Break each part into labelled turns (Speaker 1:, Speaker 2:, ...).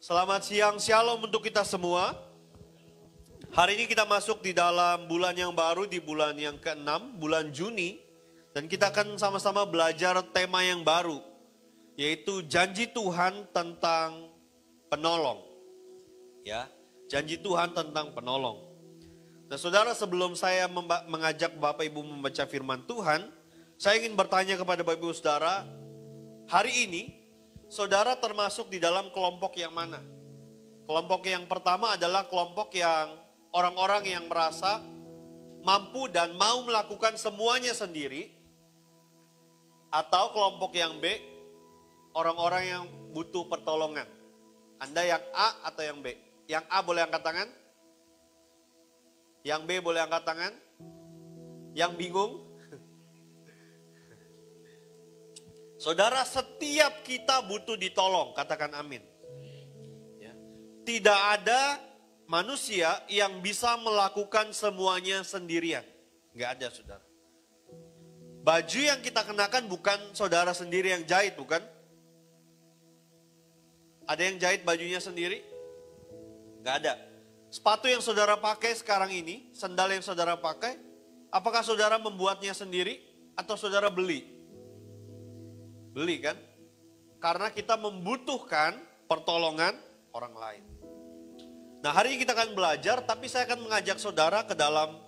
Speaker 1: Selamat siang, shalom untuk kita semua. Hari ini kita masuk di dalam bulan yang baru, di bulan yang ke-6, bulan Juni. Dan kita akan sama-sama belajar tema yang baru, yaitu janji Tuhan tentang penolong. Ya, janji Tuhan tentang penolong. Nah saudara, sebelum saya mengajak Bapak Ibu membaca firman Tuhan, saya ingin bertanya kepada Bapak Ibu Saudara, hari ini saudara termasuk di dalam kelompok yang mana? Kelompok yang pertama adalah kelompok yang orang-orang yang merasa mampu dan mau melakukan semuanya sendiri. Atau kelompok yang B, orang-orang yang butuh pertolongan. Anda yang A atau yang B? Yang A boleh angkat tangan? Yang B boleh angkat tangan? Yang bingung? Saudara, setiap kita butuh ditolong, katakan amin. Ya. Tidak ada manusia yang bisa melakukan semuanya sendirian. Nggak ada, saudara. Baju yang kita kenakan bukan saudara sendiri yang jahit, bukan? Ada yang jahit bajunya sendiri? Nggak ada. Sepatu yang saudara pakai sekarang ini, sandal yang saudara pakai, apakah saudara membuatnya sendiri atau saudara beli? Beli kan? Karena kita membutuhkan pertolongan orang lain. Nah hari ini kita akan belajar, tapi saya akan mengajak saudara ke dalam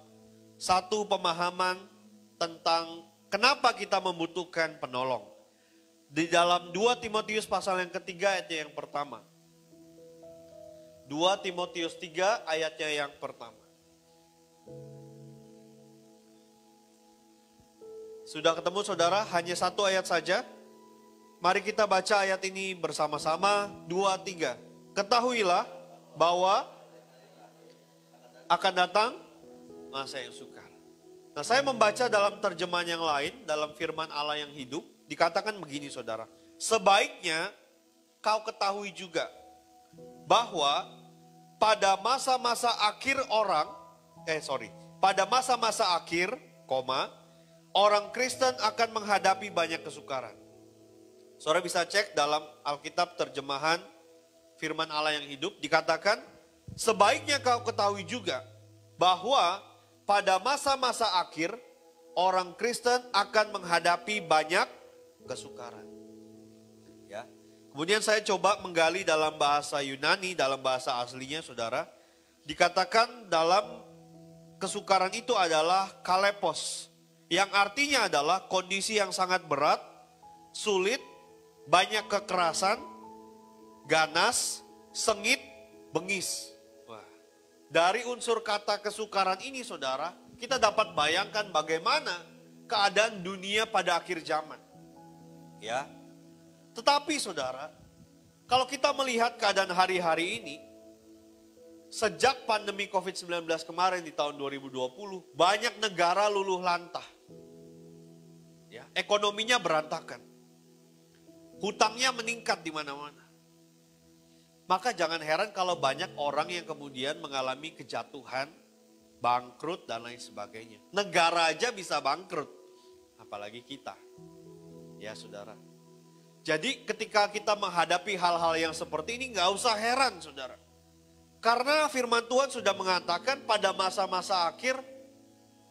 Speaker 1: satu pemahaman tentang kenapa kita membutuhkan penolong. Di dalam 2 Timotius pasal yang ketiga ayatnya yang pertama. 2 Timotius 3 ayatnya yang pertama. Sudah ketemu saudara? Hanya satu ayat saja. Mari kita baca ayat ini bersama-sama, 2, 3. Ketahuilah bahwa akan datang masa yang sukar. Nah saya membaca dalam terjemahan yang lain, dalam firman Allah yang hidup, dikatakan begini saudara. Sebaiknya kau ketahui juga bahwa pada masa-masa akhir pada masa-masa akhir, orang Kristen akan menghadapi banyak kesukaran. Saudara bisa cek dalam Alkitab terjemahan firman Allah yang hidup, dikatakan, sebaiknya kau ketahui juga bahwa pada masa-masa akhir orang Kristen akan menghadapi banyak kesukaran. Ya. Kemudian saya coba menggali dalam bahasa Yunani, dalam bahasa aslinya saudara, dikatakan dalam kesukaran itu adalah kalepos, yang artinya adalah kondisi yang sangat berat, sulit, banyak kekerasan, ganas, sengit, bengis. Wah. Dari unsur kata kesukaran ini saudara, kita dapat bayangkan bagaimana keadaan dunia pada akhir zaman. Ya. Tetapi saudara, kalau kita melihat keadaan hari-hari ini, sejak pandemi COVID-19 kemarin di tahun 2020, banyak negara luluh lantah. Ya, ekonominya berantakan. Hutangnya meningkat di mana-mana. Maka jangan heran kalau banyak orang yang kemudian mengalami kejatuhan, bangkrut dan lain sebagainya. Negara aja bisa bangkrut, apalagi kita. Ya saudara. Jadi ketika kita menghadapi hal-hal yang seperti ini gak usah heran saudara. Karena firman Tuhan sudah mengatakan pada masa-masa akhir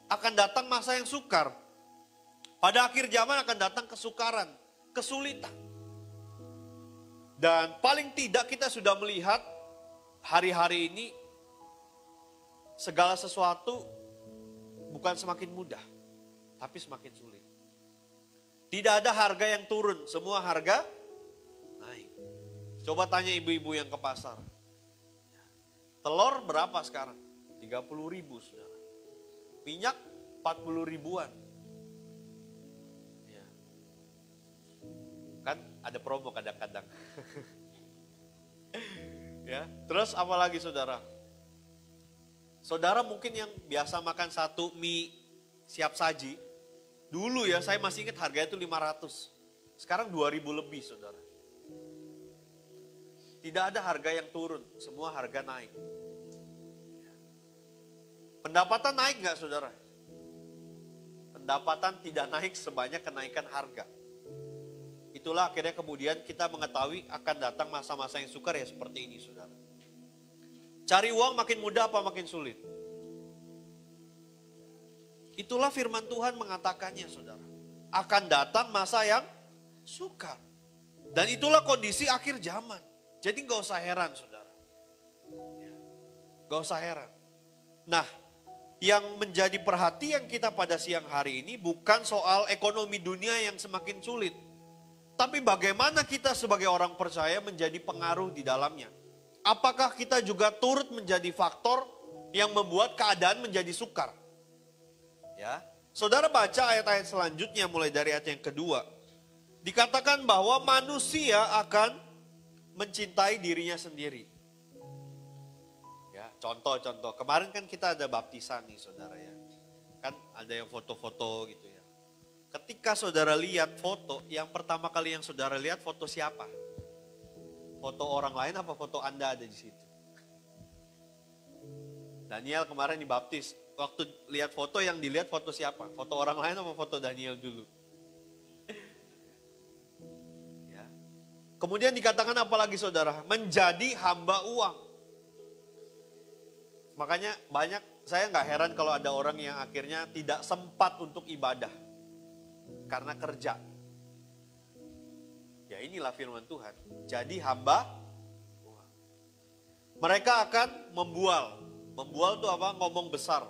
Speaker 1: akan datang masa yang sukar. Pada akhir zaman akan datang kesukaran, kesulitan. Dan paling tidak kita sudah melihat hari-hari ini segala sesuatu bukan semakin mudah, tapi semakin sulit. Tidak ada harga yang turun, semua harga naik. Coba tanya ibu-ibu yang ke pasar. Telur berapa sekarang? 30 ribu saudara. Minyak 40 ribuan. Ya. Kan ada promo kadang-kadang. Ya, terus apa lagi saudara? Saudara mungkin yang biasa makan satu mie siap saji, dulu ya saya masih ingat harganya itu 500. Sekarang 2000 lebih saudara. Tidak ada harga yang turun, semua harga naik. Pendapatan naik nggak saudara? Pendapatan tidak naik sebanyak kenaikan harga. itulah akhirnya kemudian kita mengetahui akan datang masa-masa yang sukar ya seperti ini saudara. Cari uang makin mudah apa makin sulit? Itulah firman Tuhan mengatakannya saudara. Akan datang masa yang sukar. Dan itulah kondisi akhir zaman. Jadi gak usah heran saudara. Gak usah heran. Nah, yang menjadi perhatian kita pada siang hari ini bukan soal ekonomi dunia yang semakin sulit. Tapi bagaimana kita sebagai orang percaya menjadi pengaruh di dalamnya. Apakah kita juga turut menjadi faktor yang membuat keadaan menjadi sukar? Ya, saudara baca ayat-ayat selanjutnya mulai dari ayat yang kedua. Dikatakan bahwa manusia akan mencintai dirinya sendiri. Ya, contoh-contoh. Kemarin kan kita ada baptisan nih saudara ya. Kan ada yang foto-foto gitu ya. Ketika saudara lihat foto, yang pertama kali yang saudara lihat foto siapa? Foto orang lain apa foto Anda ada di situ? Daniel kemarin dibaptis. Waktu lihat foto yang dilihat foto siapa? Foto orang lain apa foto Daniel dulu? Ya. Kemudian dikatakan apa lagi saudara? Menjadi hamba uang. Makanya banyak, saya nggak heran kalau ada orang yang akhirnya tidak sempat untuk ibadah. Karena kerja. Ya inilah firman Tuhan. Jadi hamba uang. Mereka akan membual. Membual itu apa? Ngomong besar.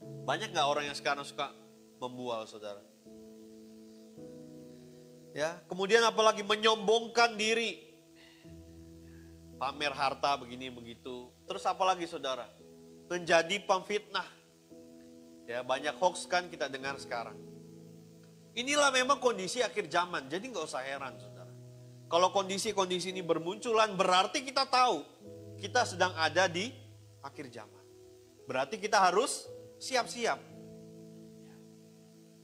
Speaker 1: Banyak gak orang yang sekarang suka membual saudara? Ya, kemudian apalagi menyombongkan diri. Pamer harta begini begitu. Terus apalagi saudara? Menjadi pemfitnah. Ya, banyak hoax kan kita dengar sekarang. Inilah memang kondisi akhir zaman, jadi nggak usah heran saudara. Kalau kondisi-kondisi ini bermunculan, berarti kita tahu kita sedang ada di akhir zaman. Berarti kita harus siap-siap.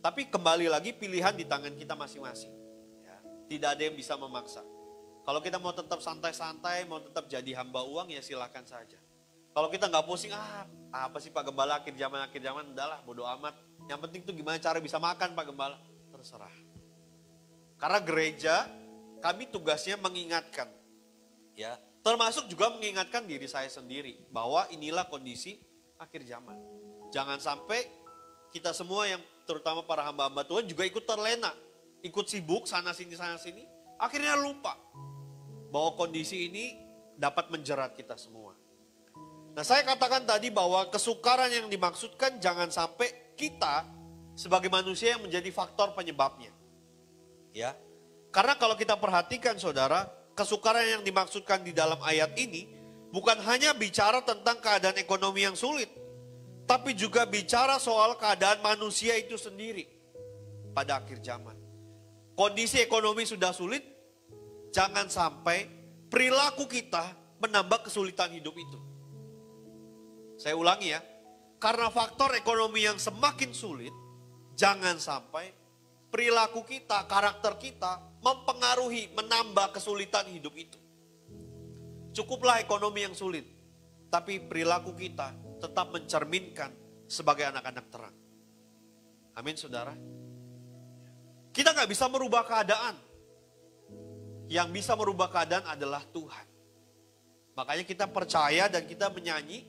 Speaker 1: Tapi kembali lagi pilihan di tangan kita masing-masing. Ya, tidak ada yang bisa memaksa. Kalau kita mau tetap santai-santai, mau tetap jadi hamba uang ya silakan saja. Kalau kita nggak pusing, apa sih Pak Gembala akhir zaman, udahlah bodo amat. Yang penting tuh gimana cara bisa makan Pak Gembala. Terserah. Karena gereja, kami tugasnya mengingatkan. Ya, termasuk juga mengingatkan diri saya sendiri. Bahwa inilah kondisi akhir zaman. Jangan sampai kita semua yang terutama para hamba-hamba Tuhan juga ikut terlena. Ikut sibuk sana sini. Akhirnya lupa. Bahwa kondisi ini dapat menjerat kita semua. Nah saya katakan tadi bahwa kesukaran yang dimaksudkan jangan sampai kita sebagai manusia yang menjadi faktor penyebabnya. Ya. Karena kalau kita perhatikan saudara, kesukaran yang dimaksudkan di dalam ayat ini bukan hanya bicara tentang keadaan ekonomi yang sulit, tapi juga bicara soal keadaan manusia itu sendiri pada akhir zaman. Kondisi ekonomi sudah sulit, jangan sampai perilaku kita menambah kesulitan hidup itu. Saya ulangi ya, karena faktor ekonomi yang semakin sulit, jangan sampai perilaku kita, karakter kita mempengaruhi, menambah kesulitan hidup itu. Cukuplah ekonomi yang sulit, tapi perilaku kita tetap mencerminkan sebagai anak-anak terang. Amin saudara. Kita gak bisa merubah keadaan. Yang bisa merubah keadaan adalah Tuhan. Makanya kita percaya dan kita menyanyi,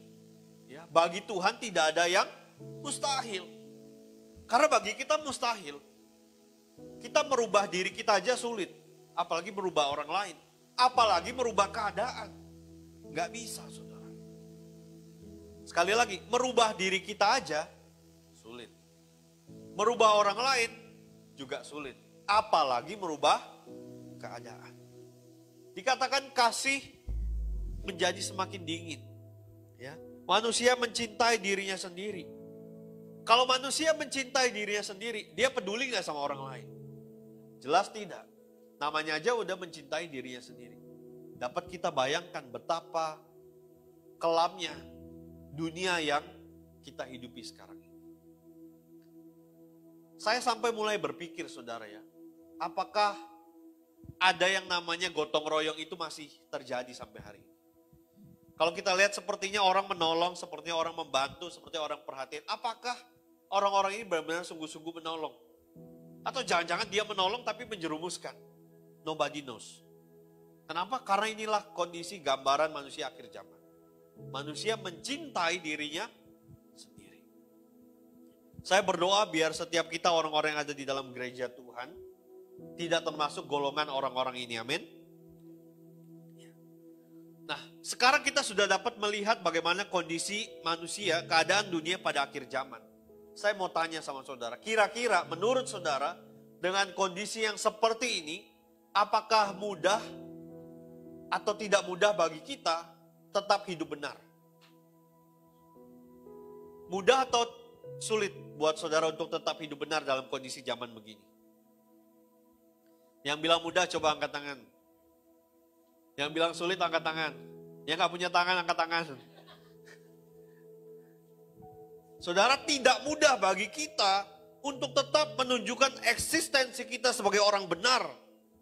Speaker 1: ya, bagi Tuhan tidak ada yang mustahil. Karena bagi kita mustahil. Kita merubah diri kita aja sulit. Apalagi merubah orang lain. Apalagi merubah keadaan. Gak bisa saudara. Sekali lagi, merubah diri kita aja sulit. Merubah orang lain juga sulit. Apalagi merubah keadaan. Dikatakan kasih menjadi semakin dingin. Ya, manusia mencintai dirinya sendiri. Kalau manusia mencintai dirinya sendiri, dia peduli gak sama orang lain? Jelas tidak. Namanya aja udah mencintai dirinya sendiri. Dapat kita bayangkan betapa kelamnya dunia yang kita hidupi sekarang ini. Saya sampai mulai berpikir saudara ya, apakah ada yang namanya gotong royong itu masih terjadi sampai hari ini? Kalau kita lihat sepertinya orang menolong, sepertinya orang membantu, sepertinya orang perhatian. Apakah orang-orang ini benar-benar sungguh-sungguh menolong? Atau jangan-jangan dia menolong tapi menjerumuskan. Nobody knows. Kenapa? Karena inilah kondisi gambaran manusia akhir zaman. Manusia mencintai dirinya sendiri. Saya berdoa biar setiap kita orang-orang yang ada di dalam gereja Tuhan tidak termasuk golongan orang-orang ini, amin. Nah, sekarang kita sudah dapat melihat bagaimana kondisi manusia, keadaan dunia pada akhir zaman. Saya mau tanya sama saudara, kira-kira menurut saudara dengan kondisi yang seperti ini, apakah mudah atau tidak mudah bagi kita tetap hidup benar? Mudah atau sulit buat saudara untuk tetap hidup benar dalam kondisi zaman begini? Yang bilang mudah coba angkat tangan. Yang bilang sulit angkat tangan. Yang gak punya tangan angkat tangan. Saudara, tidak mudah bagi kita untuk tetap menunjukkan eksistensi kita sebagai orang benar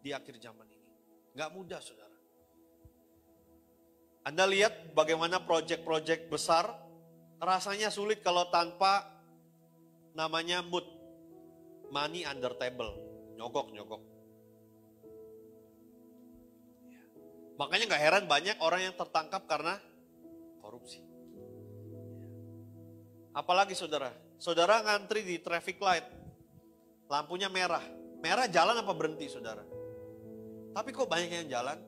Speaker 1: di akhir zaman ini. Gak mudah, saudara. Anda lihat bagaimana proyek-proyek besar rasanya sulit kalau tanpa namanya mood. Money under table. Nyogok-nyogok. Makanya gak heran banyak orang yang tertangkap karena korupsi. Apalagi saudara, saudara ngantri di traffic light, lampunya merah. Merah jalan apa berhenti saudara? Tapi kok banyak yang jalan?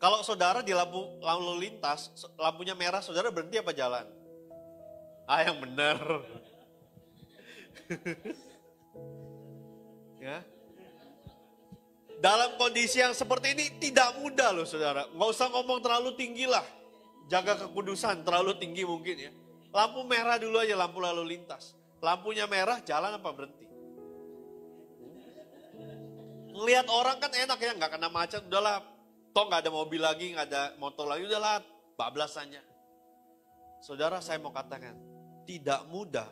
Speaker 1: Kalau saudara di lampu lalu lintas, lampunya merah, saudara berhenti apa jalan? Yang benar. Ya. Dalam kondisi yang seperti ini tidak mudah loh saudara. Nggak usah ngomong terlalu tinggi lah. Jaga kekudusan terlalu tinggi mungkin ya. Lampu merah dulu aja, lampu lalu lintas. Lampunya merah, jalan apa berhenti? Ngelihat orang kan enak ya, nggak kena macet, udahlah. Toh nggak ada mobil lagi, nggak ada motor lagi, udahlah bablasannya. Saudara, saya mau katakan, tidak mudah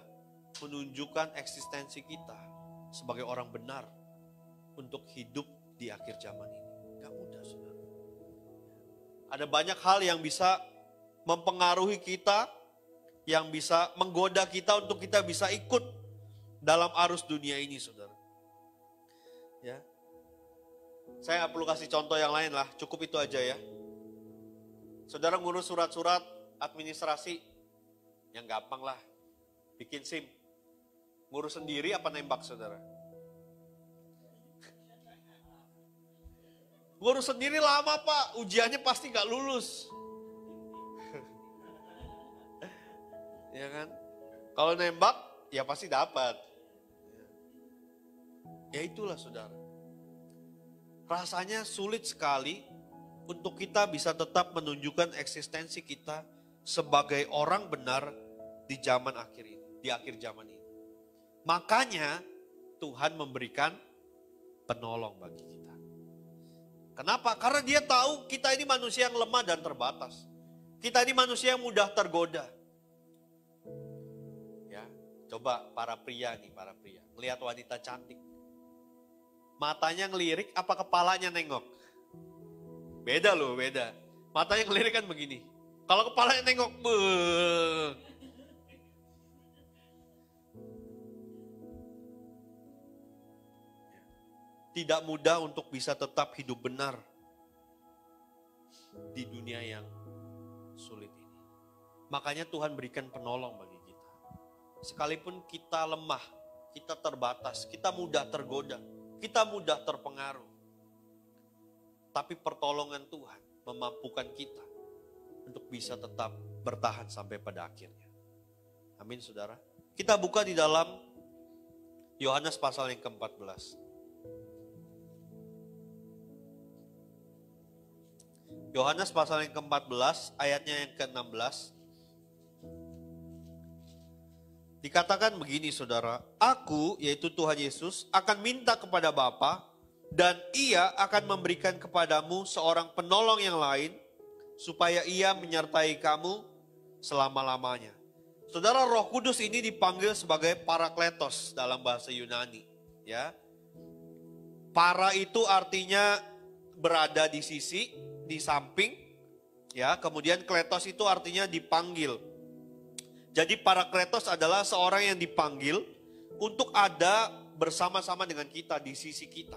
Speaker 1: menunjukkan eksistensi kita sebagai orang benar untuk hidup di akhir zaman ini. Gak mudah, saudara. Ada banyak hal yang bisa mempengaruhi kita, yang bisa menggoda kita untuk kita bisa ikut dalam arus dunia ini, saudara. Ya, saya gak perlu kasih contoh yang lain lah, cukup itu aja ya. Saudara ngurus surat-surat administrasi, yang gampang lah, bikin SIM. Ngurus sendiri apa nembak saudara? Ngurus sendiri lama pak, ujiannya pasti gak lulus. Ya kan? Kalau nembak, ya pasti dapat. Ya itulah saudara. Rasanya sulit sekali untuk kita bisa tetap menunjukkan eksistensi kita sebagai orang benar di zaman akhir ini, di akhir zaman ini. Makanya Tuhan memberikan penolong bagi kita. Kenapa? Karena dia tahu kita ini manusia yang lemah dan terbatas. Kita ini manusia yang mudah tergoda. Ya, coba para pria melihat wanita cantik. Matanya ngelirik apa kepalanya nengok? Beda loh, beda. Matanya ngelirik kan begini. Kalau kepalanya nengok, tidak mudah untuk bisa tetap hidup benar di dunia yang sulit ini. Makanya Tuhan berikan penolong bagi kita. Sekalipun kita lemah, kita terbatas, kita mudah tergoda, kita mudah terpengaruh. Tapi pertolongan Tuhan memampukan kita untuk bisa tetap bertahan sampai pada akhirnya. Amin saudara. Kita buka di dalam Yohanes pasal yang ke-14. Yohanes pasal yang ke-14, ayatnya yang ke-16. Dikatakan begini saudara, aku yaitu Tuhan Yesus akan minta kepada Bapa dan ia akan memberikan kepadamu seorang penolong yang lain supaya ia menyertai kamu selama-lamanya. Saudara, Roh Kudus ini dipanggil sebagai Parakletos dalam bahasa Yunani, ya. Para itu artinya berada di sisi, di samping, ya. Kemudian kletos itu artinya dipanggil. Jadi Parakletos adalah seorang yang dipanggil untuk ada bersama-sama dengan kita, di sisi kita.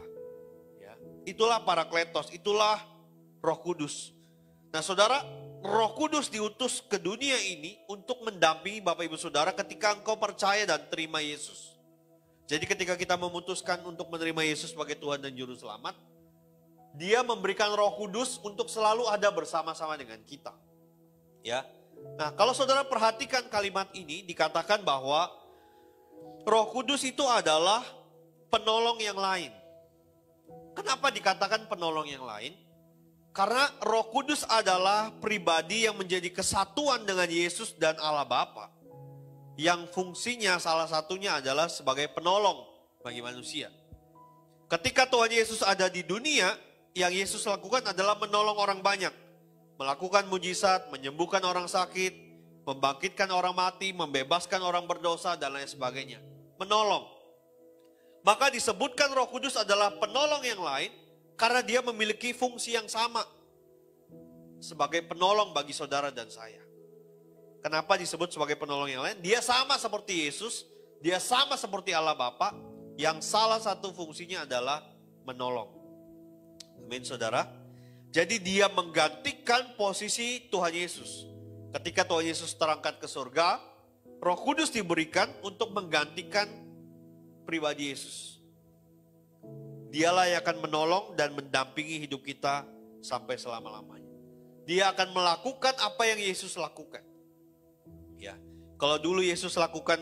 Speaker 1: Ya. Itulah Parakletos, itulah Roh Kudus. Nah saudara, Roh Kudus diutus ke dunia ini untuk mendampingi Bapak Ibu Saudara ketika engkau percaya dan terima Yesus. Jadi ketika kita memutuskan untuk menerima Yesus sebagai Tuhan dan Juru Selamat, Dia memberikan Roh Kudus untuk selalu ada bersama-sama dengan kita. Ya. Nah, kalau saudara perhatikan kalimat ini, dikatakan bahwa Roh Kudus itu adalah penolong yang lain. Kenapa dikatakan penolong yang lain? Karena Roh Kudus adalah pribadi yang menjadi kesatuan dengan Yesus dan Allah Bapa. Yang fungsinya salah satunya adalah sebagai penolong bagi manusia. Ketika Tuhan Yesus ada di dunia, yang Yesus lakukan adalah menolong orang banyak. Melakukan mujizat, menyembuhkan orang sakit, membangkitkan orang mati, membebaskan orang berdosa, dan lain sebagainya. Menolong. Maka disebutkan Roh Kudus adalah penolong yang lain, karena dia memiliki fungsi yang sama. Sebagai penolong bagi saudara dan saya. Kenapa disebut sebagai penolong yang lain? Dia sama seperti Yesus, dia sama seperti Allah Bapa, yang salah satu fungsinya adalah menolong. Amin saudara. Jadi dia menggantikan posisi Tuhan Yesus. Ketika Tuhan Yesus terangkat ke surga, Roh Kudus diberikan untuk menggantikan pribadi Yesus. Dialah yang akan menolong dan mendampingi hidup kita sampai selama-lamanya. Dia akan melakukan apa yang Yesus lakukan. Ya, kalau dulu Yesus lakukan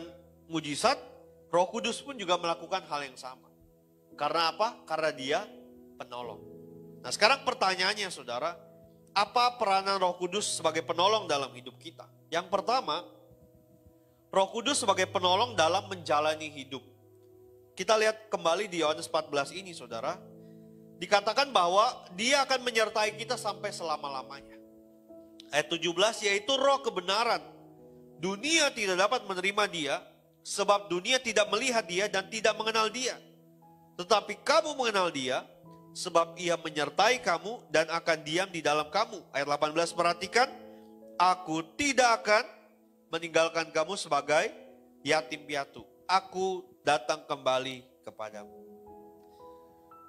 Speaker 1: mujizat, Roh Kudus pun juga melakukan hal yang sama. Karena apa? Karena dia penolong. Nah sekarang pertanyaannya saudara, apa peranan Roh Kudus sebagai penolong dalam hidup kita? Yang pertama, Roh Kudus sebagai penolong dalam menjalani hidup. Kita lihat kembali di Yohanes 14 ini saudara, dikatakan bahwa dia akan menyertai kita sampai selama-lamanya. Ayat 17, yaitu roh kebenaran. Dunia tidak dapat menerima dia, sebab dunia tidak melihat dia dan tidak mengenal dia. Tetapi kamu mengenal dia, sebab ia menyertai kamu dan akan diam di dalam kamu. Ayat 18 perhatikan, aku tidak akan meninggalkan kamu sebagai yatim piatu. Aku datang kembali kepadamu.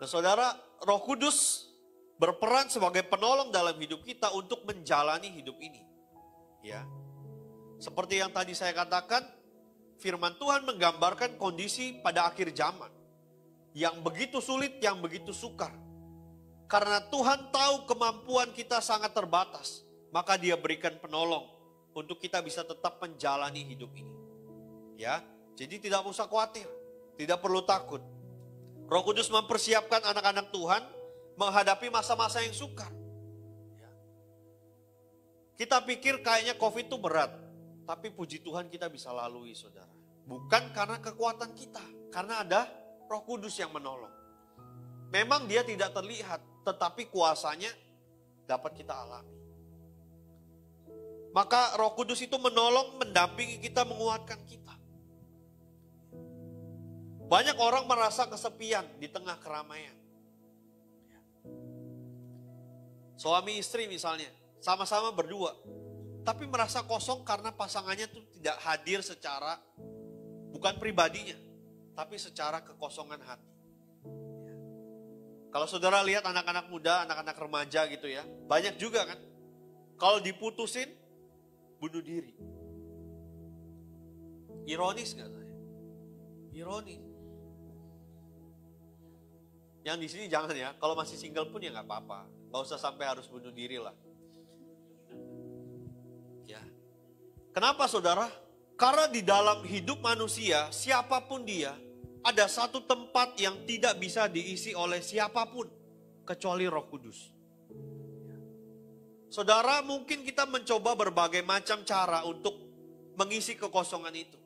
Speaker 1: Nah saudara, Roh Kudus berperan sebagai penolong dalam hidup kita untuk menjalani hidup ini. Ya. Seperti yang tadi saya katakan, firman Tuhan menggambarkan kondisi pada akhir zaman. Yang begitu sulit, yang begitu sukar. Karena Tuhan tahu kemampuan kita sangat terbatas. Maka dia berikan penolong untuk kita bisa tetap menjalani hidup ini. Ya, jadi tidak usah khawatir. Tidak perlu takut. Roh Kudus mempersiapkan anak-anak Tuhan menghadapi masa-masa yang sukar. Ya. Kita pikir kayaknya COVID itu berat. Tapi puji Tuhan kita bisa lalui saudara. Bukan karena kekuatan kita. Karena ada Roh Kudus yang menolong. Memang dia tidak terlihat, tetapi kuasanya dapat kita alami. Maka Roh Kudus itu menolong, mendampingi kita, menguatkan kita. Banyak orang merasa kesepian di tengah keramaian. Suami istri misalnya, sama-sama berdua. Tapi merasa kosong karena pasangannya tuh tidak hadir secara, bukan pribadinya, tapi secara kekosongan hati. Kalau saudara lihat anak-anak muda, anak-anak remaja gitu ya, banyak juga kan. Kalau diputusin, bunuh diri. Ironis gak saya? Ironis. Yang di sini jangan ya, kalau masih single pun ya gak apa-apa. Gak usah sampai harus bunuh diri lah. Ya. Kenapa saudara? Karena di dalam hidup manusia, siapapun dia, ada satu tempat yang tidak bisa diisi oleh siapapun, kecuali Roh Kudus. Saudara, mungkin kita mencoba berbagai macam cara untuk mengisi kekosongan itu.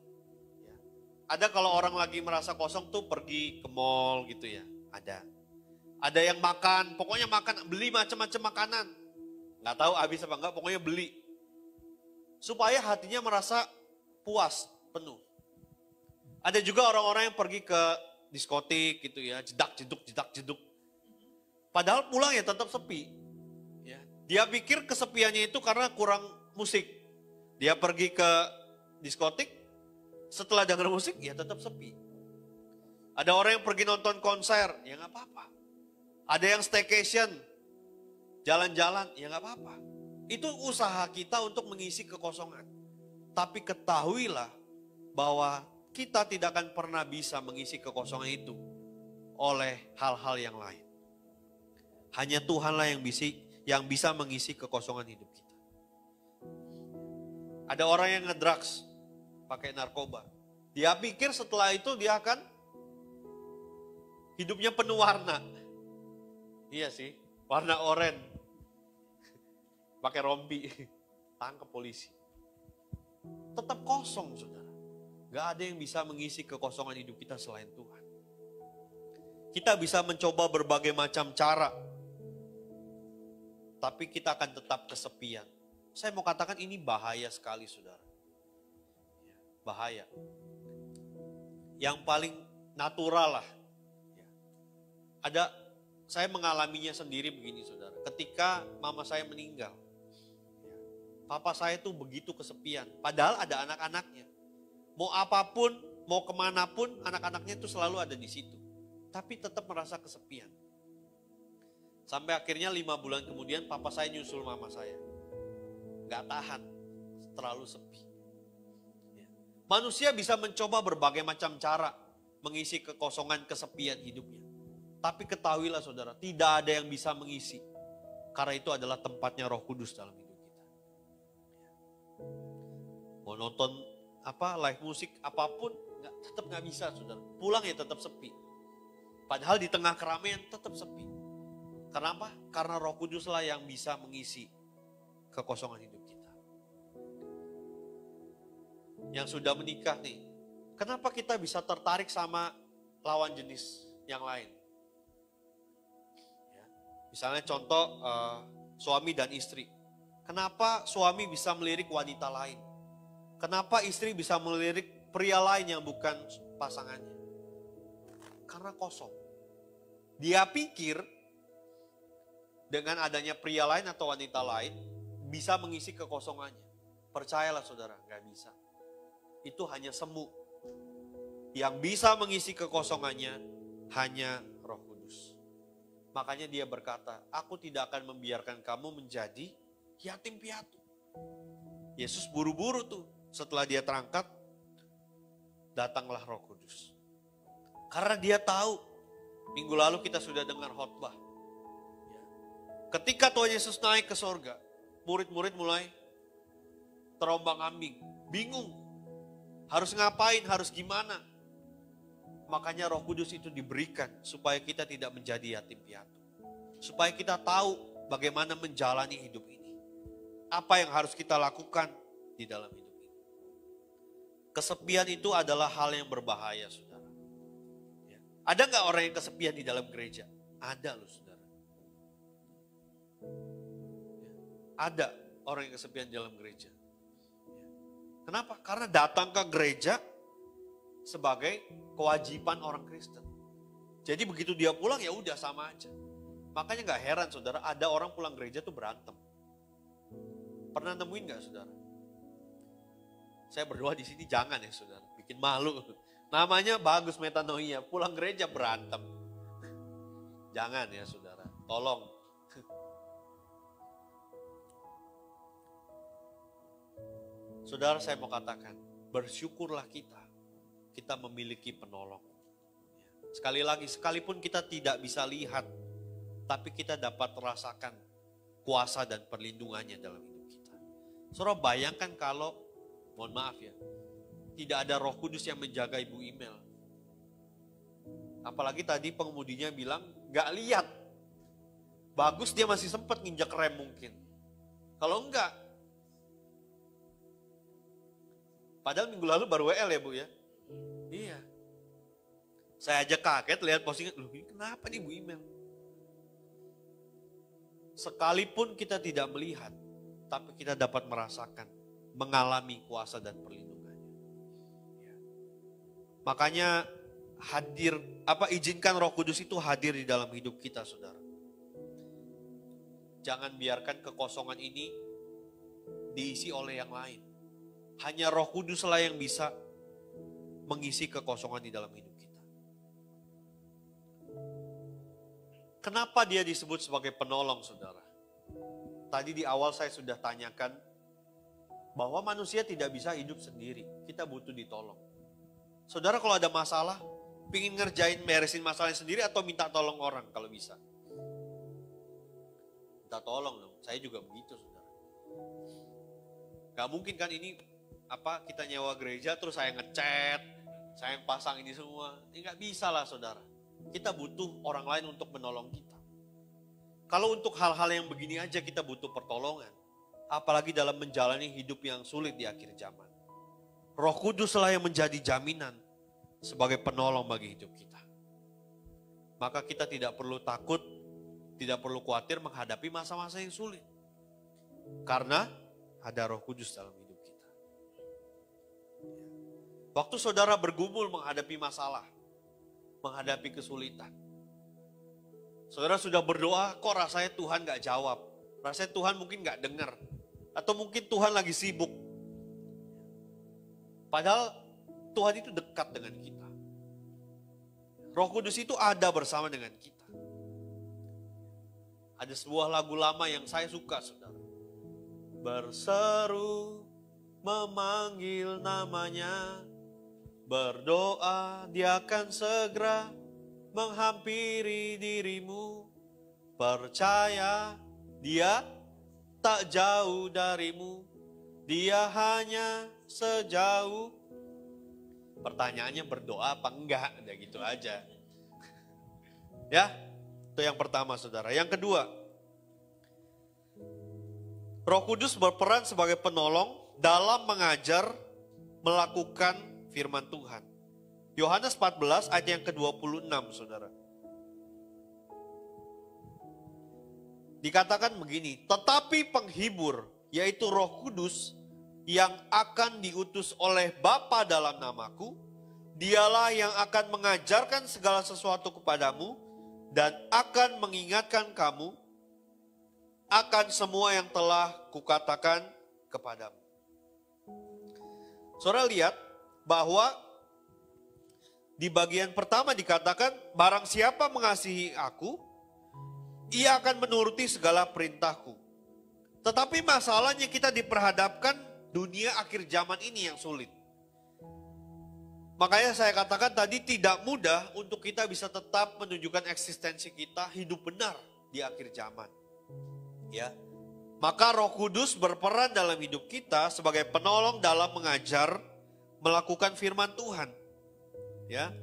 Speaker 1: Ada kalau orang lagi merasa kosong tuh pergi ke mall gitu ya, ada. Ada yang makan, pokoknya makan, beli macam-macam makanan. Nggak tahu habis apa enggak, pokoknya beli. Supaya hatinya merasa puas, penuh. Ada juga orang-orang yang pergi ke diskotik gitu ya, jedak-jeduk. Padahal pulang ya tetap sepi. Ya. Dia pikir kesepiannya itu karena kurang musik. Dia pergi ke diskotik, setelah denger musik ya tetap sepi. Ada orang yang pergi nonton konser, ya gak apa-apa. Ada yang staycation, jalan-jalan, ya gak apa-apa. Itu usaha kita untuk mengisi kekosongan. Tapi ketahuilah bahwa kita tidak akan pernah bisa mengisi kekosongan itu oleh hal-hal yang lain. Hanya Tuhanlah yang bisa mengisi kekosongan hidup kita. Ada orang yang ngedrugs, pakai narkoba. Dia pikir setelah itu dia akan hidupnya penuh warna. Iya sih, warna oranye. Pakai rompi, tangkap polisi. Tetap kosong, saudara. Gak ada yang bisa mengisi kekosongan hidup kita selain Tuhan. Kita bisa mencoba berbagai macam cara, tapi kita akan tetap kesepian. Saya mau katakan ini bahaya sekali, saudara. Bahaya. Yang paling natural lah. Saya mengalaminya sendiri begini, saudara. Ketika mama saya meninggal, papa saya tuh begitu kesepian. Padahal ada anak-anaknya. Mau apapun, mau kemanapun, anak-anaknya itu selalu ada di situ. Tapi tetap merasa kesepian. Sampai akhirnya 5 bulan kemudian papa saya nyusul mama saya. Gak tahan, terlalu sepi. Manusia bisa mencoba berbagai macam cara mengisi kekosongan kesepian hidupnya. Tapi ketahuilah saudara, tidak ada yang bisa mengisi. Karena itu adalah tempatnya Roh Kudus dalam hidup kita. Mau nonton live musik apapun, tetap gak bisa saudara. Pulang ya tetap sepi. Padahal di tengah keramaian tetap sepi. Kenapa? Karena Roh Kuduslah yang bisa mengisi kekosongan hidup kita. Yang sudah menikah nih, kenapa kita bisa tertarik sama lawan jenis yang lain? Ya, misalnya contoh suami dan istri. Kenapa suami bisa melirik wanita lain? Kenapa istri bisa melirik pria lain yang bukan pasangannya? Karena kosong. Dia pikir dengan adanya pria lain atau wanita lain bisa mengisi kekosongannya. Percayalah saudara, gak bisa. Itu hanya semu. Yang bisa mengisi kekosongannya hanya Roh Kudus. Makanya dia berkata, aku tidak akan membiarkan kamu menjadi yatim piatu. Yesus buru-buru tuh, setelah dia terangkat, datanglah Roh Kudus. Karena dia tahu, minggu lalu kita sudah dengar khotbah. Ketika Tuhan Yesus naik ke sorga, murid-murid mulai terombang-ambing, bingung. Harus ngapain, harus gimana. Makanya Roh Kudus itu diberikan supaya kita tidak menjadi yatim piatu. Supaya kita tahu bagaimana menjalani hidup ini. Apa yang harus kita lakukan di dalam hidup ini. Kesepian itu adalah hal yang berbahaya, saudara. Ya. Ada gak orang yang kesepian di dalam gereja? Ada loh, saudara. Ya. Ada orang yang kesepian di dalam gereja. Kenapa? Karena datang ke gereja sebagai kewajiban orang Kristen. Jadi begitu dia pulang ya udah sama aja. Makanya gak heran saudara, ada orang pulang gereja tuh berantem. Pernah nemuin gak saudara? Saya berdoa di sini jangan ya saudara, bikin malu. Namanya bagus metanoia, pulang gereja berantem. Jangan ya saudara, tolong. Saudara, saya mau katakan, bersyukurlah kita memiliki penolong. Sekali lagi, sekalipun kita tidak bisa lihat, tapi kita dapat merasakan kuasa dan perlindungannya dalam hidup kita. Saudara, bayangkan kalau, mohon maaf ya, tidak ada Roh Kudus yang menjaga Ibu Email. Apalagi tadi pengemudinya bilang, gak lihat. Bagus dia masih sempat nginjak rem mungkin. Kalau enggak, padahal minggu lalu baru WL ya Bu ya. Iya. Saya aja kaget lihat postingan, loh ini kenapa nih Bu Email? Sekalipun kita tidak melihat, tapi kita dapat merasakan, mengalami kuasa dan perlindungannya. Ya. Makanya izinkan Roh Kudus itu hadir di dalam hidup kita, saudara. Jangan biarkan kekosongan ini diisi oleh yang lain. Hanya Roh Kuduslah yang bisa mengisi kekosongan di dalam hidup kita. Kenapa dia disebut sebagai penolong, saudara? Tadi di awal saya sudah tanyakan bahwa manusia tidak bisa hidup sendiri. Kita butuh ditolong. Saudara kalau ada masalah, pingin ngerjain beresin masalahnya sendiri atau minta tolong orang kalau bisa? Minta tolong dong, saya juga begitu, saudara. Gak mungkin kan ini kita nyewa gereja terus saya ngecat, saya yang pasang ini semua. Ini gak bisa lah, saudara. Kita butuh orang lain untuk menolong kita. Kalau untuk hal-hal yang begini aja kita butuh pertolongan. Apalagi dalam menjalani hidup yang sulit di akhir zaman. Roh Kuduslah yang menjadi jaminan sebagai penolong bagi hidup kita. Maka kita tidak perlu takut, tidak perlu khawatir menghadapi masa-masa yang sulit. Karena ada Roh Kudus dalam hidup kita. Waktu saudara bergumul menghadapi masalah, menghadapi kesulitan. Saudara sudah berdoa, kok rasanya Tuhan gak jawab. Rasanya Tuhan mungkin gak dengar. Atau mungkin Tuhan lagi sibuk. Padahal Tuhan itu dekat dengan kita. Roh Kudus itu ada bersama dengan kita. Ada sebuah lagu lama yang saya suka, saudara. Berseru, memanggil namanya, berdoa, dia akan segera menghampiri dirimu. Percaya, dia tak jauh darimu. Dia hanya sejauh. Pertanyaannya berdoa apa enggak? Udah gitu aja. Ya, itu yang pertama, saudara. Yang kedua, Roh Kudus berperan sebagai penolong dalam mengajar, melakukan firman Tuhan. Yohanes 14 ayat yang ke-26, saudara. Dikatakan begini, tetapi penghibur, yaitu Roh Kudus, yang akan diutus oleh Bapa dalam namaku, dialah yang akan mengajarkan segala sesuatu kepadamu, dan akan mengingatkan kamu akan semua yang telah kukatakan kepadamu. Saudara lihat bahwa di bagian pertama dikatakan, barang siapa mengasihi aku, ia akan menuruti segala perintahku. Tetapi masalahnya kita diperhadapkan dunia akhir zaman ini yang sulit. Makanya saya katakan tadi tidak mudah untuk kita bisa tetap menunjukkan eksistensi kita hidup benar di akhir zaman. Ya. Maka Roh Kudus berperan dalam hidup kita sebagai penolong dalam mengajar, melakukan firman Tuhan. Ya.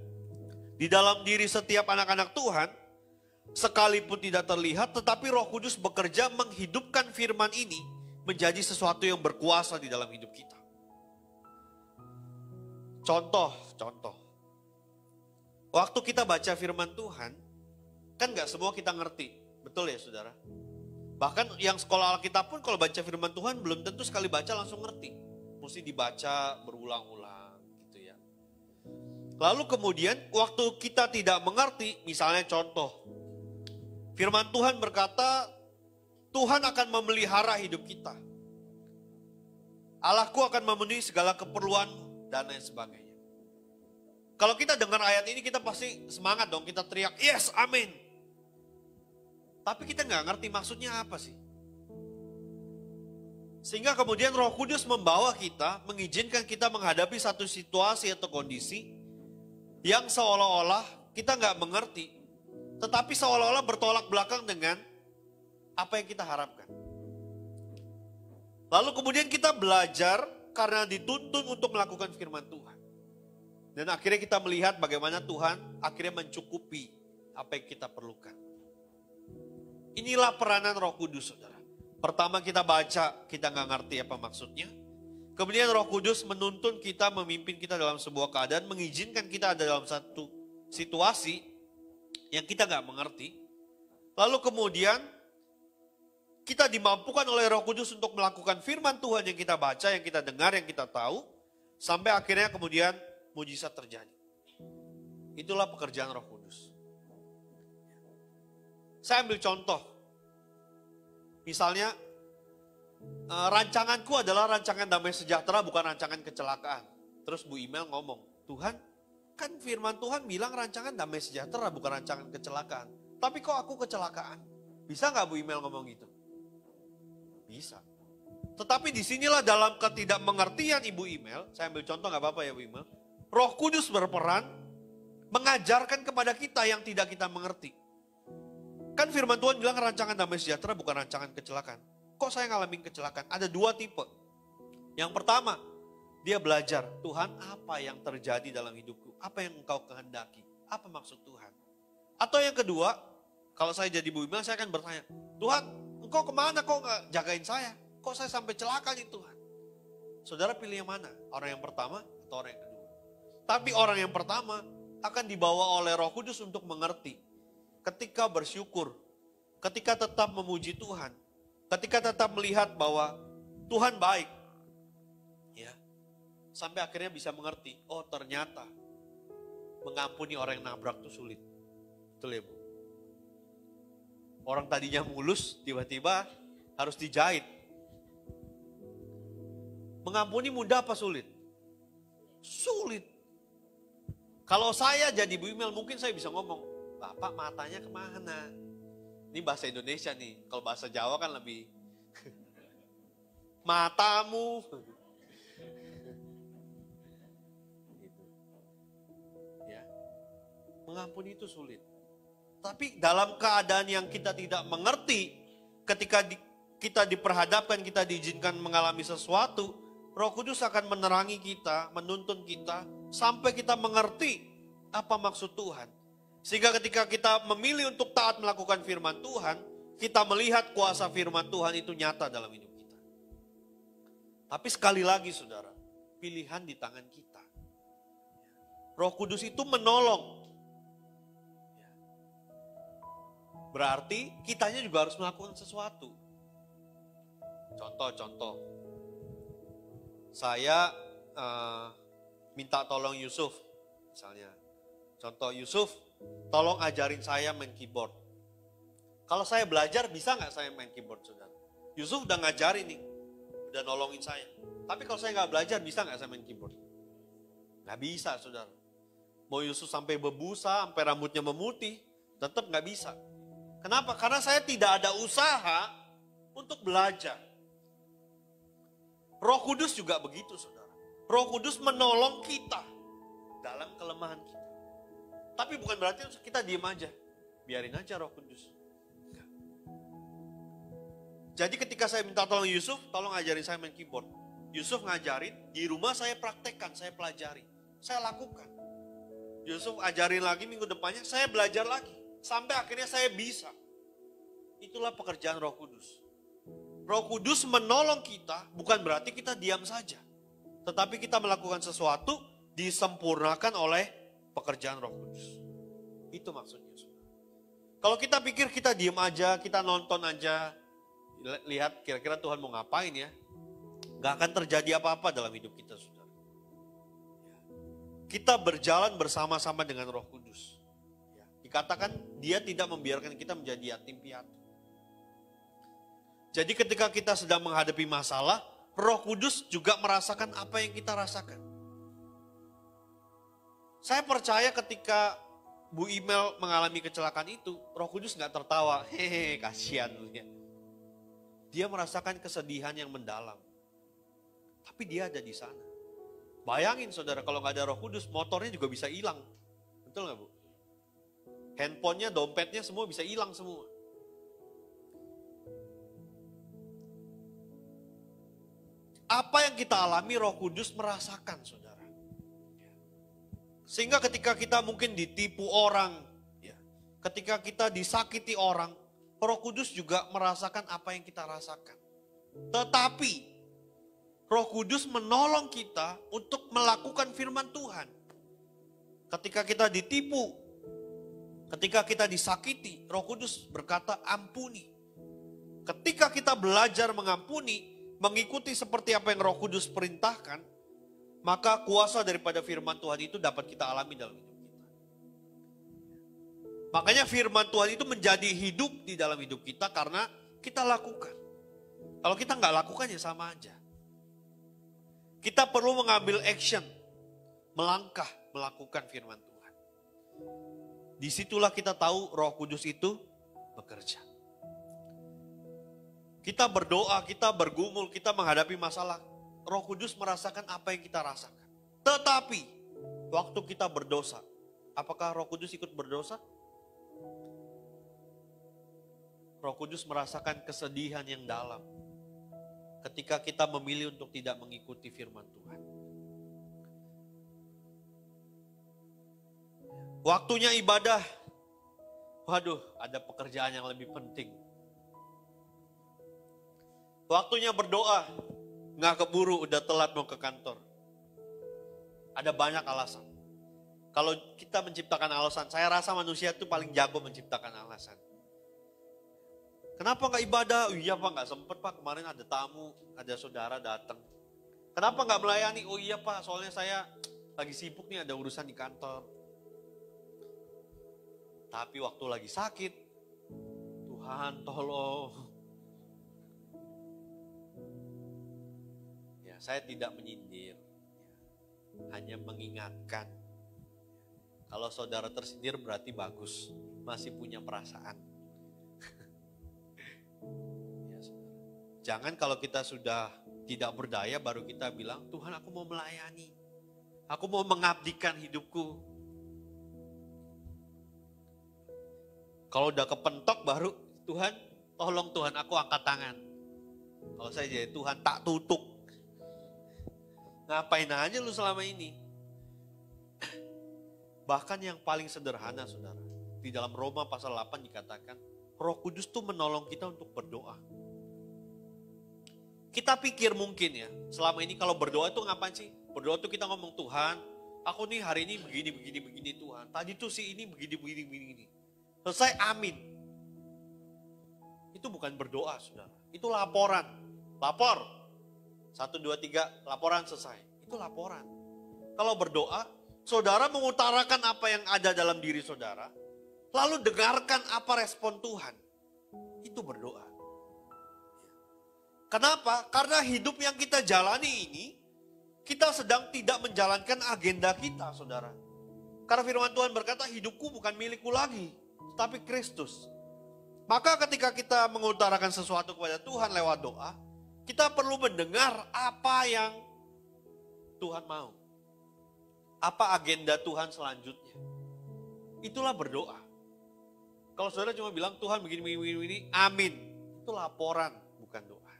Speaker 1: Di dalam diri setiap anak-anak Tuhan, sekalipun tidak terlihat, tetapi Roh Kudus bekerja menghidupkan firman ini menjadi sesuatu yang berkuasa di dalam hidup kita. Contoh. Waktu kita baca firman Tuhan, kan gak semua kita ngerti. Betul ya, saudara? Bahkan yang sekolah Alkitab pun kalau baca firman Tuhan belum tentu sekali baca langsung ngerti. Mesti dibaca berulang-ulang gitu ya. Lalu kemudian waktu kita tidak mengerti, misalnya contoh. Firman Tuhan berkata, Tuhan akan memelihara hidup kita. Allahku akan memenuhi segala keperluanmu dan lain sebagainya. Kalau kita dengar ayat ini kita pasti semangat dong, kita teriak, yes, amin. Tapi kita nggak ngerti maksudnya apa sih. Sehingga kemudian Roh Kudus membawa kita, mengizinkan kita menghadapi satu situasi atau kondisi yang seolah-olah kita nggak mengerti, tetapi seolah-olah bertolak belakang dengan apa yang kita harapkan. Lalu kemudian kita belajar karena dituntun untuk melakukan firman Tuhan. Dan akhirnya kita melihat bagaimana Tuhan akhirnya mencukupi apa yang kita perlukan. Inilah peranan Roh Kudus, saudara. Pertama kita baca, kita nggak ngerti apa maksudnya. Kemudian Roh Kudus menuntun kita, memimpin kita dalam sebuah keadaan, mengizinkan kita ada dalam satu situasi yang kita nggak mengerti. Lalu kemudian kita dimampukan oleh Roh Kudus untuk melakukan firman Tuhan yang kita baca, yang kita dengar, yang kita tahu. Sampai akhirnya kemudian mujizat terjadi. Itulah pekerjaan Roh Kudus. Saya ambil contoh. Misalnya rancanganku adalah rancangan damai sejahtera, bukan rancangan kecelakaan. Terus Bu Imel ngomong, Tuhan, kan firman Tuhan bilang rancangan damai sejahtera, bukan rancangan kecelakaan. Tapi kok aku kecelakaan? Bisa nggak Bu Imel ngomong gitu? Bisa. Tetapi disinilah dalam ketidakmengertian Ibu Imel, saya ambil contoh nggak apa-apa ya Bu Imel. Roh Kudus berperan mengajarkan kepada kita yang tidak kita mengerti. Kan firman Tuhan bilang rancangan damai sejahtera bukan rancangan kecelakaan. Kok saya ngalamin kecelakaan? Ada dua tipe. Yang pertama, dia belajar, Tuhan apa yang terjadi dalam hidupku? Apa yang engkau kehendaki? Apa maksud Tuhan? Atau yang kedua, kalau saya jadi Bu Imel, saya akan bertanya, Tuhan, engkau kemana? Kok nggak jagain saya? Kok saya sampai celaka nih Tuhan? Saudara pilih yang mana? Orang yang pertama atau orang yang kedua? Tapi orang yang pertama akan dibawa oleh Roh Kudus untuk mengerti. Ketika bersyukur, ketika tetap memuji Tuhan, ketika tetap melihat bahwa Tuhan baik, ya, sampai akhirnya bisa mengerti, oh ternyata mengampuni orang yang nabrak itu sulit. Betul ya Bu? Orang tadinya mulus, tiba-tiba harus dijahit. Mengampuni mudah apa sulit? Sulit. Kalau saya jadi Bu Imel, mungkin saya bisa ngomong, Bapak matanya kemana? Ini bahasa Indonesia nih, kalau bahasa Jawa kan lebih matamu. Gitu. Ya. Mengampuni itu sulit. Tapi dalam keadaan yang kita tidak mengerti, ketika kita diperhadapkan, kita diizinkan mengalami sesuatu, Roh Kudus akan menerangi kita, menuntun kita, sampai kita mengerti apa maksud Tuhan. Sehingga ketika kita memilih untuk taat melakukan firman Tuhan, kita melihat kuasa firman Tuhan itu nyata dalam hidup kita. Tapi sekali lagi saudara, pilihan di tangan kita. Roh Kudus itu menolong. Berarti kitanya juga harus melakukan sesuatu. Contoh. Saya minta tolong Yusuf, misalnya. Contoh Yusuf, tolong ajarin saya main keyboard. Kalau saya belajar, bisa nggak saya main keyboard, saudara? Yusuf udah ngajarin nih, udah nolongin saya. Tapi kalau saya nggak belajar, bisa nggak saya main keyboard? Nggak bisa, saudara. Mau Yusuf sampai berbusa, sampai rambutnya memutih, tetap nggak bisa. Kenapa? Karena saya tidak ada usaha untuk belajar. Roh Kudus juga begitu, saudara. Roh Kudus menolong kita dalam kelemahan kita. Tapi bukan berarti kita diem aja. Biarin aja Roh Kudus. Enggak. Jadi ketika saya minta tolong Yusuf, tolong ajarin saya main keyboard. Yusuf ngajarin, di rumah saya praktekkan, saya pelajari. Saya lakukan. Yusuf ajarin lagi minggu depannya, saya belajar lagi. Sampai akhirnya saya bisa. Itulah pekerjaan Roh Kudus. Roh Kudus menolong kita, bukan berarti kita diam saja. Tetapi kita melakukan sesuatu, disempurnakan oleh pekerjaan Roh Kudus. Itu maksudnya. Kalau kita pikir kita diam aja, kita nonton aja, lihat kira-kira Tuhan mau ngapain ya, gak akan terjadi apa-apa dalam hidup kita, saudara. Kita berjalan bersama-sama dengan Roh Kudus. Dikatakan dia tidak membiarkan kita menjadi yatim piatu. Jadi ketika kita sedang menghadapi masalah, Roh Kudus juga merasakan apa yang kita rasakan. Saya percaya ketika Bu Imel mengalami kecelakaan itu, Roh Kudus gak tertawa, hehe kasihan. Dia merasakan kesedihan yang mendalam. Tapi dia ada di sana. Bayangin saudara, kalau gak ada Roh Kudus, motornya juga bisa hilang. Betul gak Bu? Handphonenya, dompetnya semua bisa hilang semua. Apa yang kita alami Roh Kudus merasakan saudara. Sehingga ketika kita mungkin ditipu orang, ketika kita disakiti orang, Roh Kudus juga merasakan apa yang kita rasakan. Tetapi Roh Kudus menolong kita untuk melakukan firman Tuhan. Ketika kita ditipu, ketika kita disakiti, Roh Kudus berkata ampuni. Ketika kita belajar mengampuni, mengikuti seperti apa yang Roh Kudus perintahkan, maka kuasa daripada firman Tuhan itu dapat kita alami dalam hidup kita. Makanya firman Tuhan itu menjadi hidup di dalam hidup kita karena kita lakukan. Kalau kita nggak lakukan ya sama aja. Kita perlu mengambil action, melangkah, melakukan firman Tuhan. Disitulah kita tahu Roh Kudus itu bekerja. Kita berdoa, kita bergumul, kita menghadapi masalah. Roh Kudus merasakan apa yang kita rasakan. Tetapi waktu kita berdosa, apakah Roh Kudus ikut berdosa? Roh Kudus merasakan kesedihan yang dalam ketika kita memilih untuk tidak mengikuti firman Tuhan. Waktunya ibadah, waduh, ada pekerjaan yang lebih penting. Waktunya berdoa, nggak keburu, udah telat mau ke kantor. Ada banyak alasan. Kalau kita menciptakan alasan, saya rasa manusia itu paling jago menciptakan alasan. Kenapa nggak ibadah? Oh iya Pak, nggak sempet Pak, kemarin ada tamu, ada saudara datang. Kenapa nggak melayani? Oh iya Pak, soalnya saya lagi sibuk nih, ada urusan di kantor. Tapi waktu lagi sakit, Tuhan tolong. Ya, saya tidak menyindir, hanya mengingatkan. Kalau saudara tersindir berarti bagus, masih punya perasaan. Ya, jangan kalau kita sudah tidak berdaya baru kita bilang, Tuhan aku mau melayani, aku mau mengabdikan hidupku. Kalau udah kepentok baru, Tuhan tolong Tuhan aku angkat tangan. Kalau saya jadi Tuhan tak tutup. Ngapain aja lu selama ini? Bahkan yang paling sederhana saudara. Di dalam Roma pasal 8 dikatakan, Roh Kudus tuh menolong kita untuk berdoa. Kita pikir mungkin ya, selama ini kalau berdoa tuh ngapain sih? Berdoa tuh kita ngomong, Tuhan, aku nih hari ini begini Tuhan. Tadi tuh si ini begini. Selesai, amin. Itu bukan berdoa saudara. Itu laporan. Lapor. 1, 2, 3, laporan selesai. Itu laporan. Kalau berdoa, saudara mengutarakan apa yang ada dalam diri saudara. Lalu dengarkan apa respon Tuhan. Itu berdoa. Kenapa? Karena hidup yang kita jalani ini, kita sedang tidak menjalankan agenda kita saudara. Karena firman Tuhan berkata, hidupku bukan milikku lagi, tapi Kristus. Maka ketika kita mengutarakan sesuatu kepada Tuhan lewat doa, kita perlu mendengar apa yang Tuhan mau. Apa agenda Tuhan selanjutnya. Itulah berdoa. Kalau saudara cuma bilang Tuhan begini, amin. Itu laporan, bukan doa.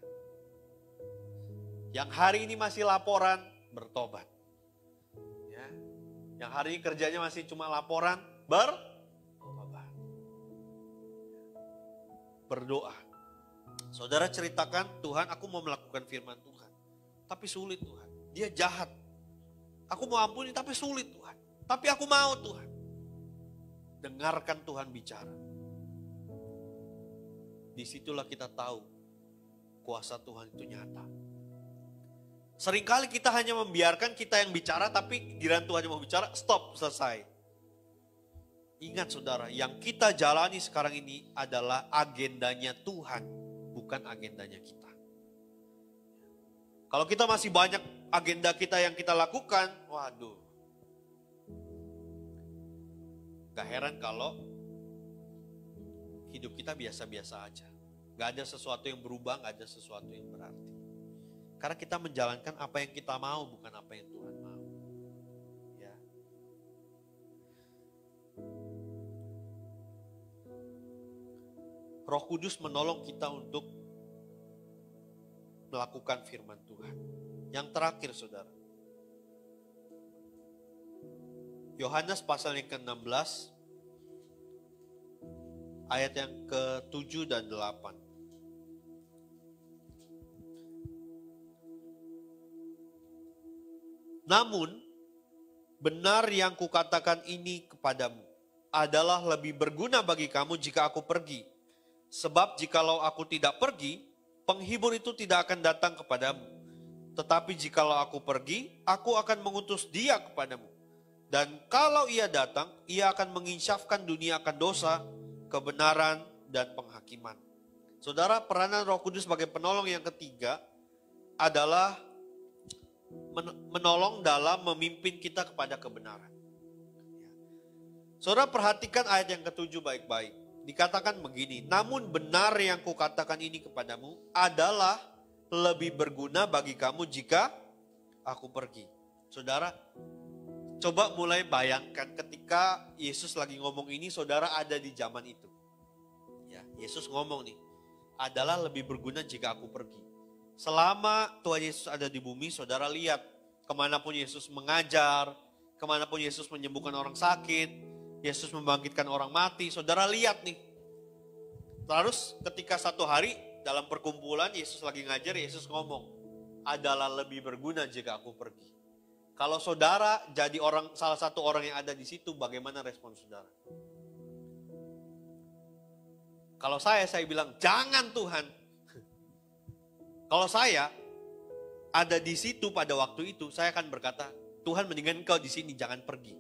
Speaker 1: Yang hari ini masih laporan, bertobat. Ya. Yang hari ini kerjanya masih cuma laporan, berdoa. Saudara ceritakan, Tuhan aku mau melakukan firman Tuhan. Tapi sulit Tuhan. Dia jahat. Aku mau ampuni tapi sulit Tuhan. Tapi aku mau Tuhan. Dengarkan Tuhan bicara. Disitulah kita tahu kuasa Tuhan itu nyata. Seringkali kita hanya membiarkan kita yang bicara tapi giliran Tuhan yang mau bicara, stop, selesai. Ingat saudara, yang kita jalani sekarang ini adalah agendanya Tuhan, bukan agendanya kita. Kalau kita masih banyak agenda kita yang kita lakukan, waduh. Gak heran kalau hidup kita biasa-biasa aja. Gak ada sesuatu yang berubah, gak ada sesuatu yang berarti. Karena kita menjalankan apa yang kita mau, bukan apa yang Tuhan mau. Ya. Roh Kudus menolong kita untuk melakukan firman Tuhan. Yang terakhir saudara. Yohanes pasal yang ke-16 ayat yang ke-7 dan 8. Namun benar yang kukatakan ini kepadamu adalah lebih berguna bagi kamu jika aku pergi. Sebab jikalau aku tidak pergi, penghibur itu tidak akan datang kepadamu. Tetapi jikalau aku pergi, aku akan mengutus dia kepadamu. Dan kalau ia datang, ia akan menginsafkan dunia akan dosa, kebenaran, dan penghakiman. Saudara, peranan Roh Kudus sebagai penolong yang ketiga adalah menolong dalam memimpin kita kepada kebenaran. Saudara, perhatikan ayat yang ketujuh baik-baik. Dikatakan begini, namun benar yang kukatakan ini kepadamu adalah lebih berguna bagi kamu jika aku pergi. Saudara, coba mulai bayangkan ketika Yesus lagi ngomong ini, saudara ada di zaman itu. Ya, Yesus ngomong nih, adalah lebih berguna jika aku pergi. Selama Tuhan Yesus ada di bumi, saudara lihat kemanapun Yesus mengajar, kemanapun Yesus menyembuhkan orang sakit, Yesus membangkitkan orang mati, saudara lihat nih. Terus ketika satu hari dalam perkumpulan Yesus lagi ngajar, Yesus ngomong, adalah lebih berguna jika aku pergi. Kalau saudara jadi salah satu orang yang ada di situ, bagaimana respon saudara? Kalau saya bilang, jangan Tuhan. Kalau saya ada di situ pada waktu itu, saya akan berkata, Tuhan mendingan engkau di sini, jangan pergi.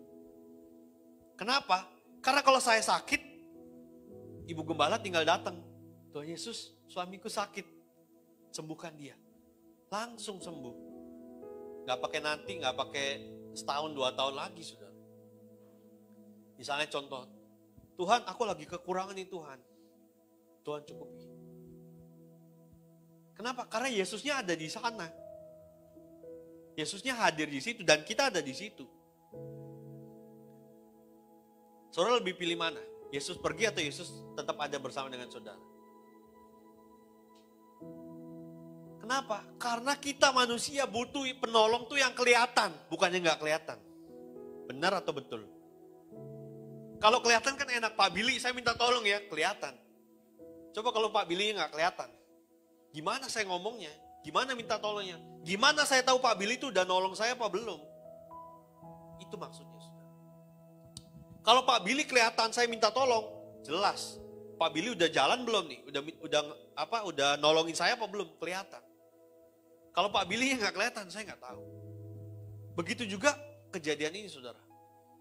Speaker 1: Kenapa? Karena kalau saya sakit, ibu gembala tinggal datang. Tuhan Yesus, suamiku sakit, sembuhkan dia. Langsung sembuh. Gak pakai nanti, gak pakai setahun, 2 tahun lagi, saudara. Misalnya contoh, Tuhan aku lagi kekurangan nih Tuhan. Tuhan cukupi. Kenapa? Karena Yesusnya ada di sana. Yesusnya hadir di situ dan kita ada di situ. Saudara lebih pilih mana? Yesus pergi atau Yesus tetap ada bersama dengan saudara? Kenapa? Karena kita manusia butuh penolong tuh yang kelihatan, bukannya nggak kelihatan. Benar atau betul? Kalau kelihatan kan enak, Pak Billy saya minta tolong ya, kelihatan. Coba kalau Pak Billy nggak kelihatan, gimana saya ngomongnya? Gimana minta tolongnya? Gimana saya tahu Pak Billy itu udah nolong saya apa belum? Itu maksudnya. Kalau Pak Billy kelihatan saya minta tolong, jelas. Pak Billy udah jalan belum nih? Udah nolongin saya apa belum? Kelihatan. Kalau Pak Billy nggak kelihatan, saya nggak tahu. Begitu juga kejadian ini, saudara.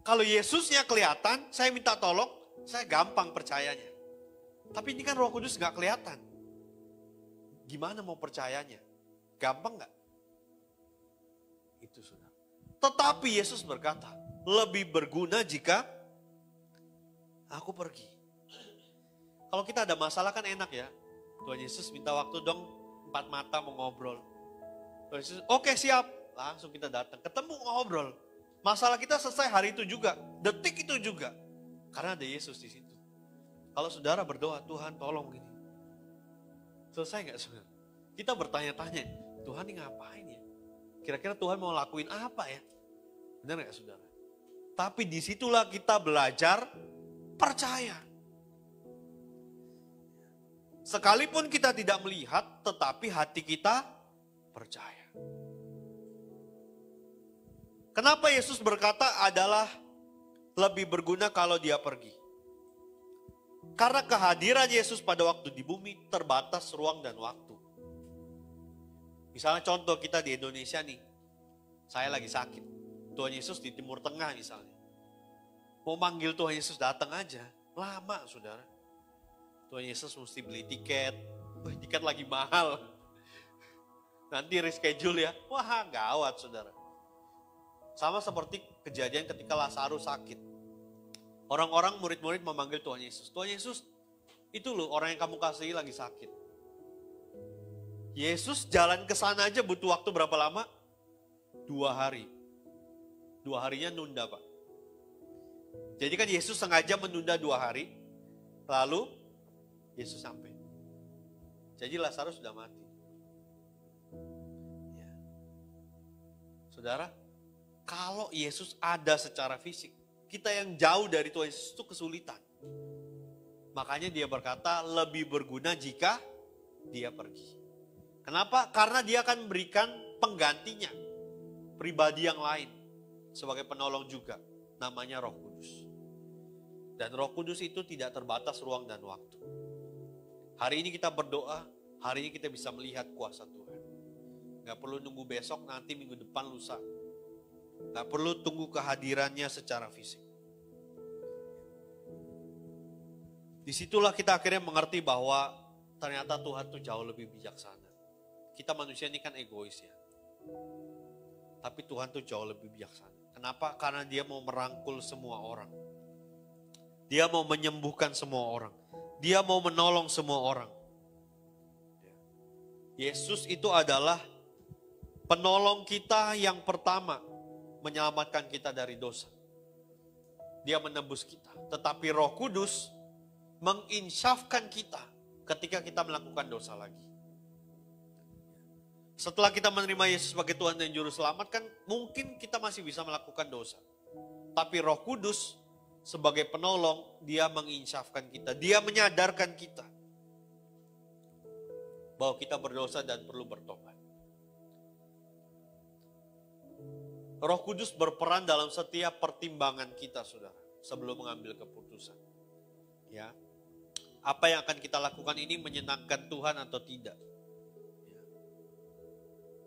Speaker 1: Kalau Yesusnya kelihatan, saya minta tolong, saya gampang percayanya. Tapi ini kan Roh Kudus nggak kelihatan. Gimana mau percayanya? Gampang nggak? Itu, saudara. Tetapi Yesus berkata, lebih berguna jika aku pergi. Kalau kita ada masalah kan enak ya. Tuhan Yesus minta waktu dong, 4 mata mau ngobrol. Tuhan Yesus, oke siap. Langsung kita datang, ketemu ngobrol. Masalah kita selesai hari itu juga, detik itu juga. Karena ada Yesus di situ. Kalau saudara berdoa, Tuhan tolong gini. Selesai gak saudara? Kita bertanya-tanya, Tuhan ini ngapain ya? Kira-kira Tuhan mau lakuin apa ya? Benar gak saudara? Tapi disitulah kita belajar percaya. Sekalipun kita tidak melihat, tetapi hati kita percaya. Kenapa Yesus berkata adalah lebih berguna kalau dia pergi? Karena kehadiran Yesus pada waktu di bumi terbatas ruang dan waktu. Misalnya contoh kita di Indonesia nih, saya lagi sakit. Tuhan Yesus di Timur Tengah misalnya. Mau manggil Tuhan Yesus datang aja, lama saudara. Tuhan Yesus mesti beli tiket, tiket lagi mahal. Nanti reschedule ya, wah gawat saudara. Sama seperti kejadian ketika Lazarus sakit. Orang-orang murid-murid memanggil Tuhan Yesus. Tuhan Yesus, itu loh orang yang kamu kasihi lagi sakit. Yesus jalan ke sana aja butuh waktu berapa lama? 2 hari. 2 harinya nunda Pak. Jadi kan Yesus sengaja menunda 2 hari, lalu Yesus sampai. Jadi Lazarus sudah mati. Ya. Saudara, kalau Yesus ada secara fisik, kita yang jauh dari Tuhan Yesus itu kesulitan. Makanya dia berkata lebih berguna jika dia pergi. Kenapa? Karena dia akan memberikan penggantinya, pribadi yang lain, sebagai penolong juga, namanya Roh Kudus. Dan Roh Kudus itu tidak terbatas ruang dan waktu. Hari ini kita berdoa, hari ini kita bisa melihat kuasa Tuhan. Gak perlu nunggu besok, nanti minggu depan, lusa. Gak perlu tunggu kehadirannya secara fisik. Disitulah kita akhirnya mengerti bahwa ternyata Tuhan tuh jauh lebih bijaksana. Kita manusia ini kan egois ya. Tapi Tuhan tuh jauh lebih bijaksana. Kenapa? Karena dia mau merangkul semua orang. Dia mau menyembuhkan semua orang. Dia mau menolong semua orang. Yesus itu adalah penolong kita yang pertama, menyelamatkan kita dari dosa. Dia menebus kita. Tetapi Roh Kudus menginsyafkan kita ketika kita melakukan dosa lagi. Setelah kita menerima Yesus sebagai Tuhan dan Juru Selamat, kan mungkin kita masih bisa melakukan dosa. Tapi Roh Kudus sebagai penolong, dia menginsyafkan kita. Dia menyadarkan kita bahwa kita berdosa dan perlu bertobat. Roh Kudus berperan dalam setiap pertimbangan kita, saudara, sebelum mengambil keputusan. Ya, apa yang akan kita lakukan ini menyenangkan Tuhan atau tidak?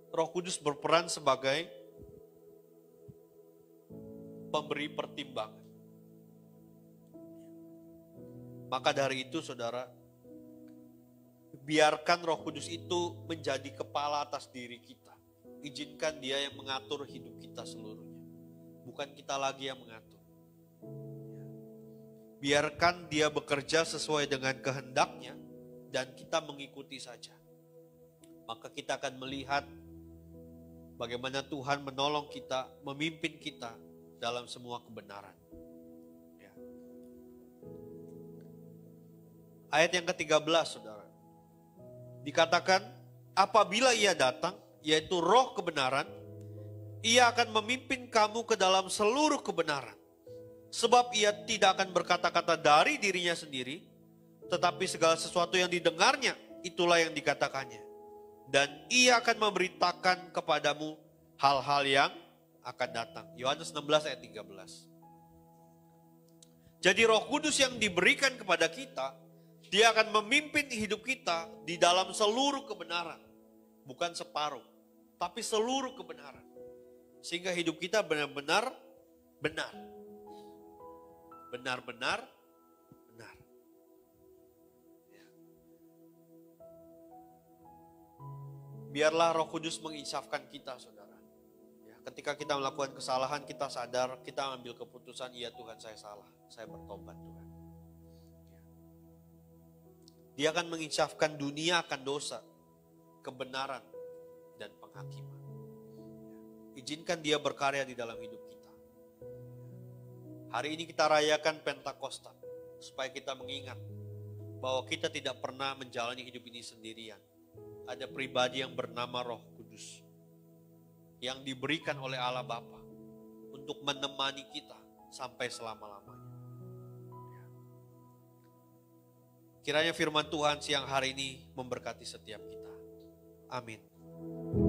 Speaker 1: Roh Kudus berperan sebagai pemberi pertimbangan. Maka dari itu, saudara, biarkan Roh Kudus itu menjadi kepala atas diri kita. Izinkan dia yang mengatur hidup kita seluruhnya. Bukan kita lagi yang mengatur. Biarkan dia bekerja sesuai dengan kehendaknya dan kita mengikuti saja. Maka kita akan melihat bagaimana Tuhan menolong kita, memimpin kita dalam semua kebenaran. Ya. Ayat yang ke-13, saudara. Dikatakan, apabila ia datang, yaitu Roh kebenaran, ia akan memimpin kamu ke dalam seluruh kebenaran. Sebab ia tidak akan berkata-kata dari dirinya sendiri, tetapi segala sesuatu yang didengarnya, itulah yang dikatakannya. Dan ia akan memberitakan kepadamu hal-hal yang akan datang. Yohanes 16 ayat 13. Jadi Roh Kudus yang diberikan kepada kita, dia akan memimpin hidup kita di dalam seluruh kebenaran. Bukan separuh, tapi seluruh kebenaran. Sehingga hidup kita benar-benar benar. Benar-benar benar. Ya. Biarlah Roh Kudus menginsafkan kita, saudara. Ya, ketika kita melakukan kesalahan, kita sadar, kita ambil keputusan, iya Tuhan saya salah, saya bertobat Tuhan. Ya. Dia akan menginsafkan dunia akan dosa, kebenaran, dan penghakiman. Ya. Izinkan dia berkarya di dalam hidup kita. Hari ini kita rayakan Pentakosta, supaya kita mengingat bahwa kita tidak pernah menjalani hidup ini sendirian. Ada pribadi yang bernama Roh Kudus, yang diberikan oleh Allah Bapa untuk menemani kita sampai selama-lamanya. Kiranya firman Tuhan siang hari ini memberkati setiap kita. Amin.